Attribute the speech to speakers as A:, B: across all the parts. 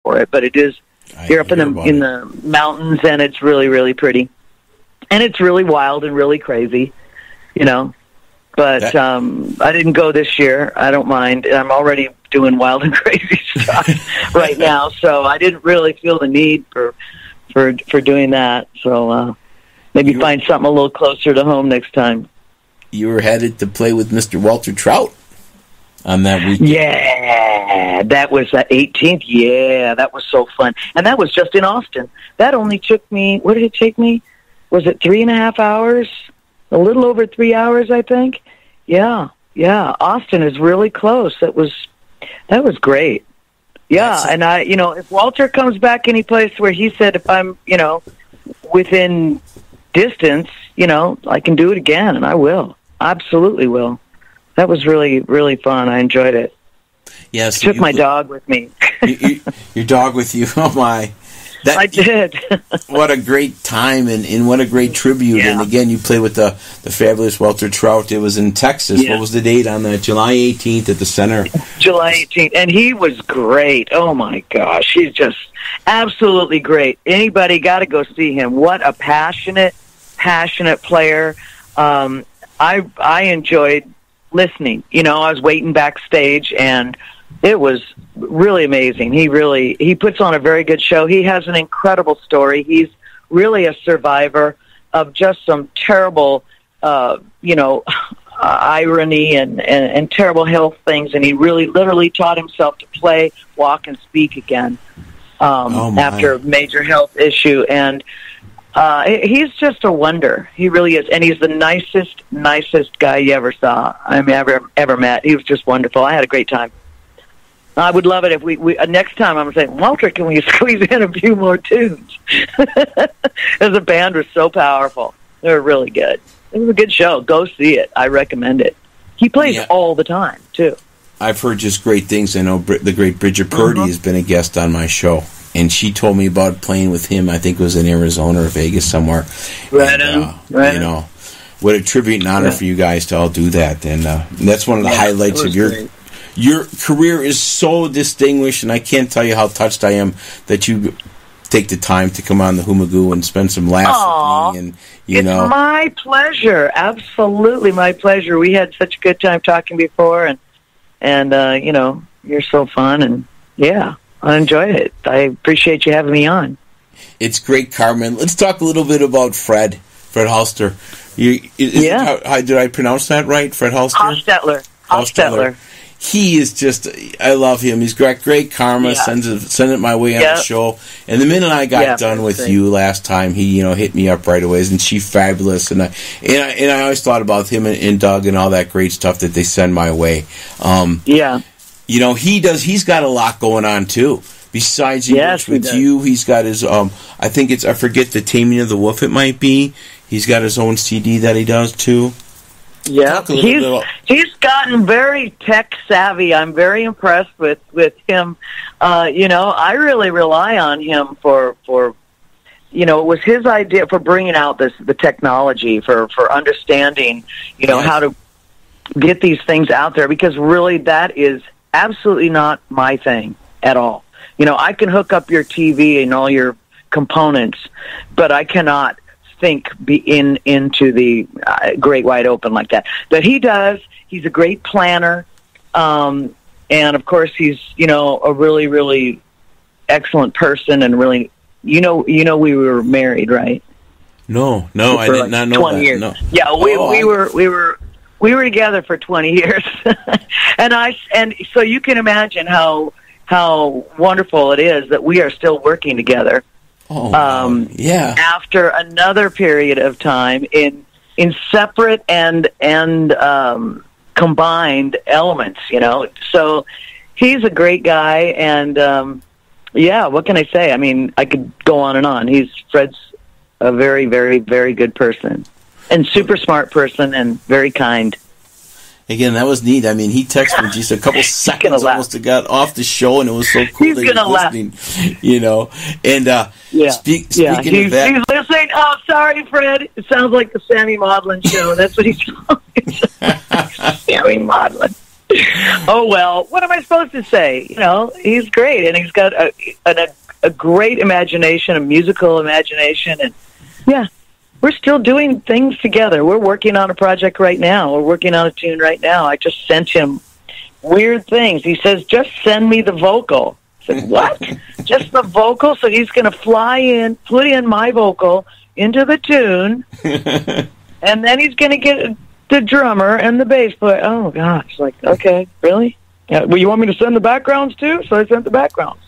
A: for it, but it is. You're up in the mountains, and it's really, really pretty, and it's really wild and really crazy, you know. But I didn't go this year. I don't mind. I'm already doing wild and crazy stuff right now, so I didn't really feel the need for doing that. So maybe find something a little closer to home next time.
B: You were headed to play with Mr. Walter Trout on that weekend.
A: Yeah, that was the 18th. Yeah, that was so fun. And that was just in Austin. That only took me, what did it take me? Was it 3.5 hours? A little over 3 hours, I think. Yeah. Austin is really close. That was great. Yeah, and if Walter comes back any place where he said if I'm, within distance, I can do it again, and I will. Absolutely will. That was really, really fun. I enjoyed it.
B: Yes,
A: took my dog with me.
B: Your dog with you? Oh my!
A: I did.
B: What a great time, and what a great tribute! Yeah. And again, you played with the fabulous Walter Trout. It was in Texas. Yeah. What was the date on that? July 18th at the center. July
A: 18th, and he was great. Oh my gosh, he's just absolutely great. Anybody got to go see him. What a passionate player. I enjoyed listening. I was waiting backstage, and it was really amazing. He puts on a very good show. He has an incredible story. He's really a survivor of just some terrible, irony and terrible health things, and he really literally taught himself to play, walk, and speak again after a major health issue. And he's just a wonder. He really is. And he's the nicest guy you ever saw. Ever met. He was just wonderful. I had a great time. I would love it if we next time I'm saying, Walter, can we squeeze in a few more tunes? As the band was so powerful. They were really good. It was a good show. Go see it. I recommend it. He plays all the time, too.
B: I've heard just great things. I know the great Bridget Purdy has been a guest on my show. And she told me about playing with him. I think it was in Arizona or Vegas somewhere.
A: Right on.
B: What a tribute and honor for you guys to all do that. And that's one of the highlights of your career is so distinguished, and I can't tell you how touched I am that you take the time to come on the Magoo and spend some laughs with me. And
A: it's my pleasure. Absolutely my pleasure. We had such a good time talking before, and you're so fun, and I enjoyed it. I appreciate you having me on.
B: It's great, Carmen. Let's talk a little bit about Fred Holster. Did I pronounce that right? Fred Holster?
A: Hostetler.
B: He is just, I love him. He's got great karma, send it my way on the show. And the minute I got done with you last time, he, hit me up right away. Isn't she fabulous? And I always thought about him and Doug and all that great stuff that they send my way. He's got a lot going on too. Besides he works with you, he's got his, I forget the Taming of the Wolf it might be. He's got his own CD that he does too.
A: Yeah, he's gotten very tech savvy. I'm very impressed with him. I really rely on him for it was his idea for bringing out the technology for understanding, how to get these things out there, because really that is absolutely not my thing at all. I can hook up your TV and all your components, but I cannot think into the great wide open like that. But he does. He's a great planner, and of course he's a really, really excellent person, and really we were married, right?
B: No, I did not know
A: 20
B: that.
A: Years.
B: No.
A: Yeah, we were together for 20 years, and so you can imagine how wonderful it is that we are still working together. After another period of time in separate and combined elements, So he's a great guy, and what can I say? I mean, I could go on and on. Fred's a very, very, very good person, and super smart person, and very kind.
B: Again, that was neat. I mean, he texted me just a couple seconds almost to got off the show, and it was so cool.
A: He's going to laugh.
B: And speaking of that,
A: he's listening. Oh, sorry, Fred. It sounds like the Sammy Maudlin show. That's what he's calling. Sammy Maudlin. Oh, well, what am I supposed to say? You know, he's great, and he's got a great imagination, a musical imagination, and yeah, we're still doing things together. We're working on a project right now. We're working on a tune right now. I just sent him weird things. He says, just send me the vocal. I said, what? Just the vocal? So he's going to fly in, put in my vocal into the tune, and then he's going to get the drummer and the bass player. Oh, gosh. Like, okay, really? Yeah, well, you want me to send the backgrounds too? So I sent the backgrounds.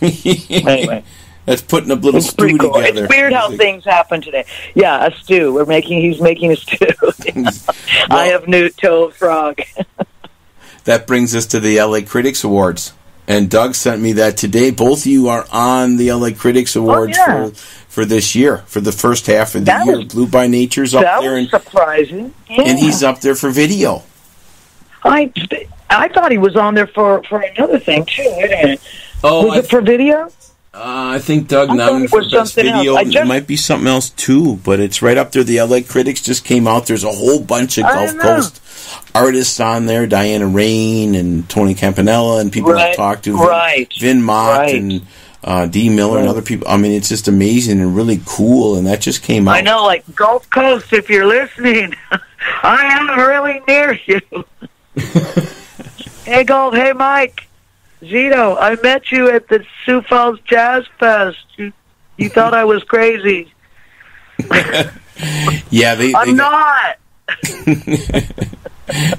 A: Anyway.
B: That's putting a little stew
A: cool.
B: together.
A: It's weird how things happen today. Yeah, a stew. He's making a stew. Well, I have Newt Toe Frog.
B: That brings us to the LA Critics Awards. And Doug sent me that today. Both of you are on the LA Critics Awards for this year, for the first half of the year. Blue by Nature's up there.
A: That was surprising. Yeah.
B: And he's up there for video.
A: I thought he was on there for another thing, too. Wait a minute.
B: Oh,
A: was it for video?
B: I think Doug nominated for best video. It might be something else too, but it's right up there. The LA Critics just came out. There's a whole bunch of Gulf Coast artists on there. Diana Rain and Tony Campanella and people I've talked to. Vin Mott and Dee Miller and other people. I mean, it's just amazing and really cool, and that just came out.
A: I know, like Gulf Coast, if you're listening, I am really near you. Hey, Gold. Hey, Mike. Zito, I met you at the Sioux Falls Jazz Fest. You thought I was crazy.
B: Yeah,
A: I'm not.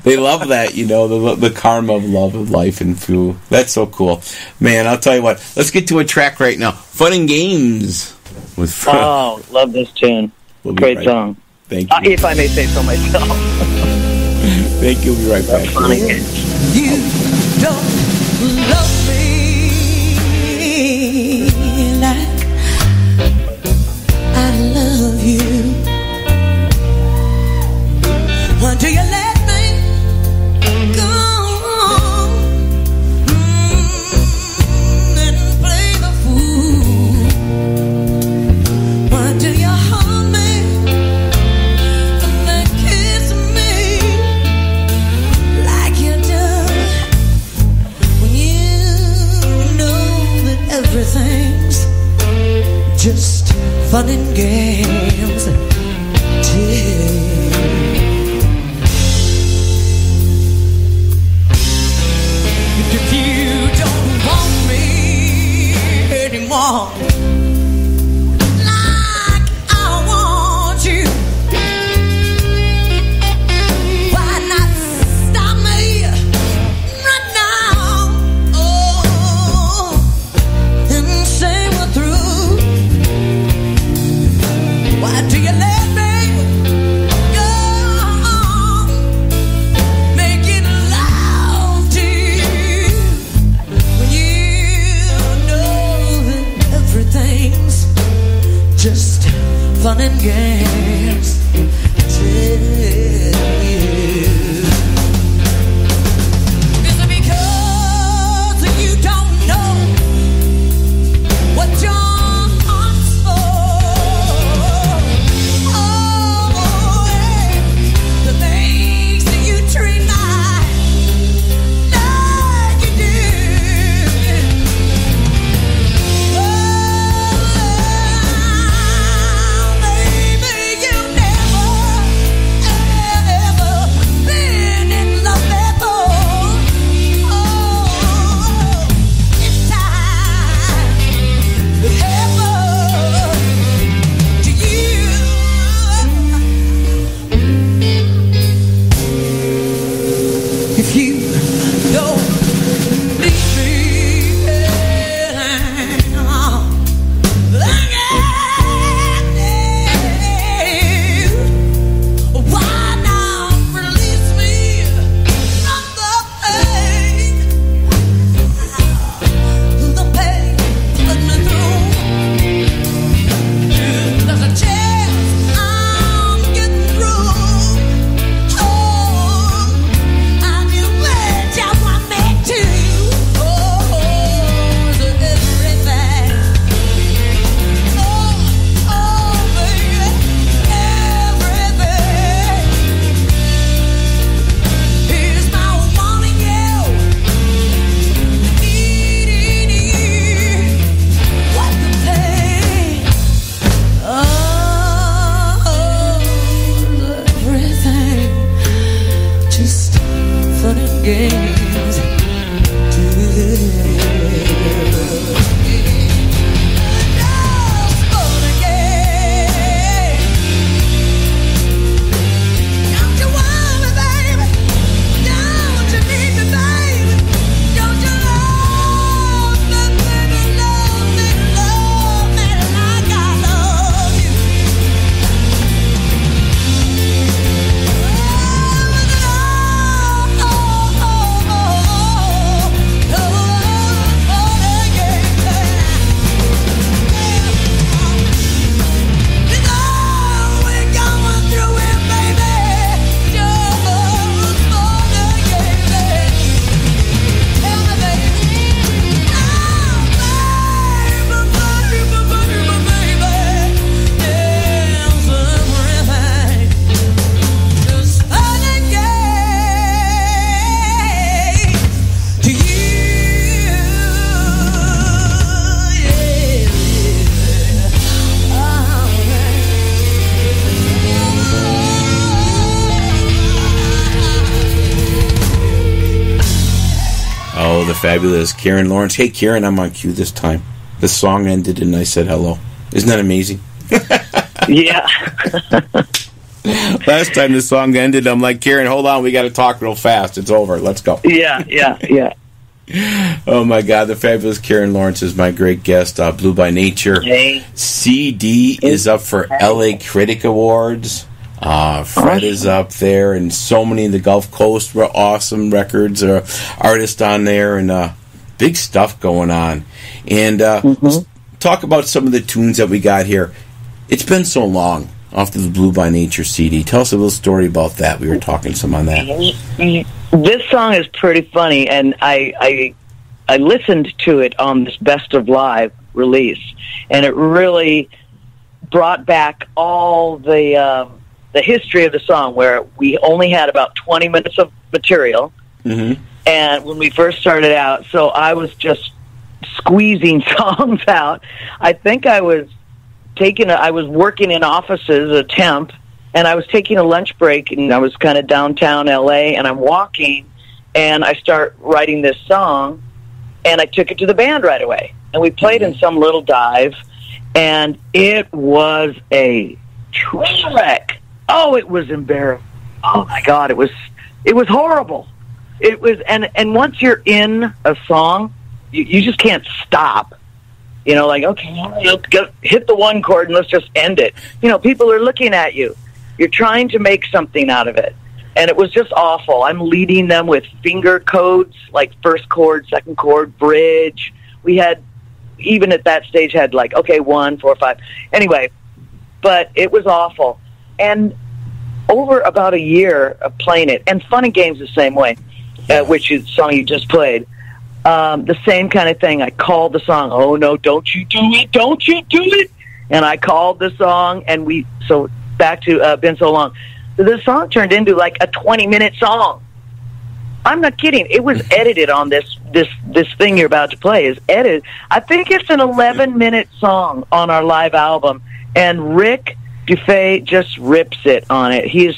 B: They love that, you know, the karma of love of life and food. That's so cool. Man, I'll tell you what. Let's get to a track right now. Fun and Games.
A: Love this tune. Great song.
B: Thank you.
A: If I may say so myself.
B: Thank you. We'll be right back.
A: Fun and
C: Games. You don't love me like I love you. Why do you let me go and play the fool? Why do you hold me and then kiss me like you do? Everything's just fun and games. If you don't want me anymore like I want you, why not stop me right now? And say we're through. Why do you let me go making love to you when you know that everything's just fun and games? Is it because you don't know what your heart's for? Oh, the things that you treat like you do. Oh, baby, you never
B: fabulous Karen Lawrence. Hey, Karen, I'm on cue this time. The song ended and I said hello. Isn't that amazing?
A: Yeah.
B: Last time the song ended, I'm like, Karen, hold on, we got to talk real fast. It's over. Let's go.
A: Yeah.
B: Oh, my God. The fabulous Karen Lawrence is my great guest. Blue by Nature.
A: Hey.
B: CD is up for LA Critic Awards. Fred is up there, and so many of the Gulf Coast were awesome records, artists on there, and big stuff going on. And let's talk about some of the tunes that we got here. It's been so long off the Blue by Nature CD. Tell us a little story about that. We were talking some on that.
A: This song is pretty funny, and I listened to it on this Best of Live release, and it really brought back all the history of the song, where we only had about 20 minutes of material, and when we first started out, so I was just squeezing songs out. I think I was working in offices, a temp, and I was taking a lunch break, and I was kind of downtown LA, and I'm walking, and I start writing this song, and I took it to the band right away, and we played in some little dive, and it was a train wreck. Oh, it was embarrassing. Oh my God, it was horrible. It was, and once you're in a song, you just can't stop. You know, like, okay, let's hit the one chord and let's just end it. You know, people are looking at you. You're trying to make something out of it. And it was just awful. I'm leading them with finger codes, like first chord, second chord, bridge. We had, even at that stage, had like, okay, 1, 4, 5. Anyway, but it was awful. And over about a year of playing it, and Fun and Games the same way, which is the song you just played, the same kind of thing. I called the song, oh no, don't you do it. And I called the song, and so back to Been So Long. So this song turned into like a 20-minute song. I'm not kidding. It was edited on this thing you're about to play is edited. I think it's an 11-minute song on our live album, and Rick Dufay just rips it on it. He's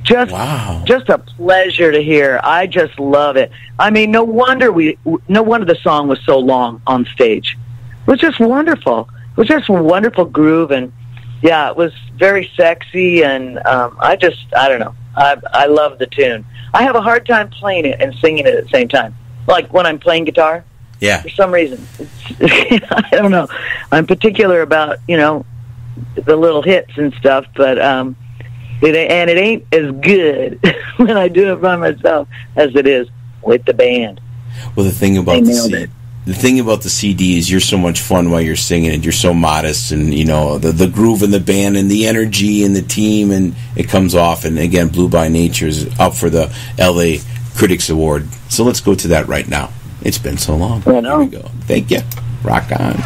A: just a pleasure to hear. I just love it. I mean, no wonder the song was so long on stage. It was just wonderful. It was just a wonderful groove, and yeah, it was very sexy, and I don't know. I love the tune. I have a hard time playing it and singing it at the same time. Like when I'm playing guitar.
B: Yeah.
A: For some reason. I don't know. I'm particular about, the little hits and stuff, but it ain't as good when I do it by myself as it is with the band.
B: Well, the thing about the CD is you're so much fun while you're singing it. You're so modest, and the groove in the band and the energy and the team, and it comes off. And again, Blue by Nature is up for the LA Critics Award. So let's go to that right now. It's been so long.
A: Right on.
B: Here we go. Thank you. Rock on.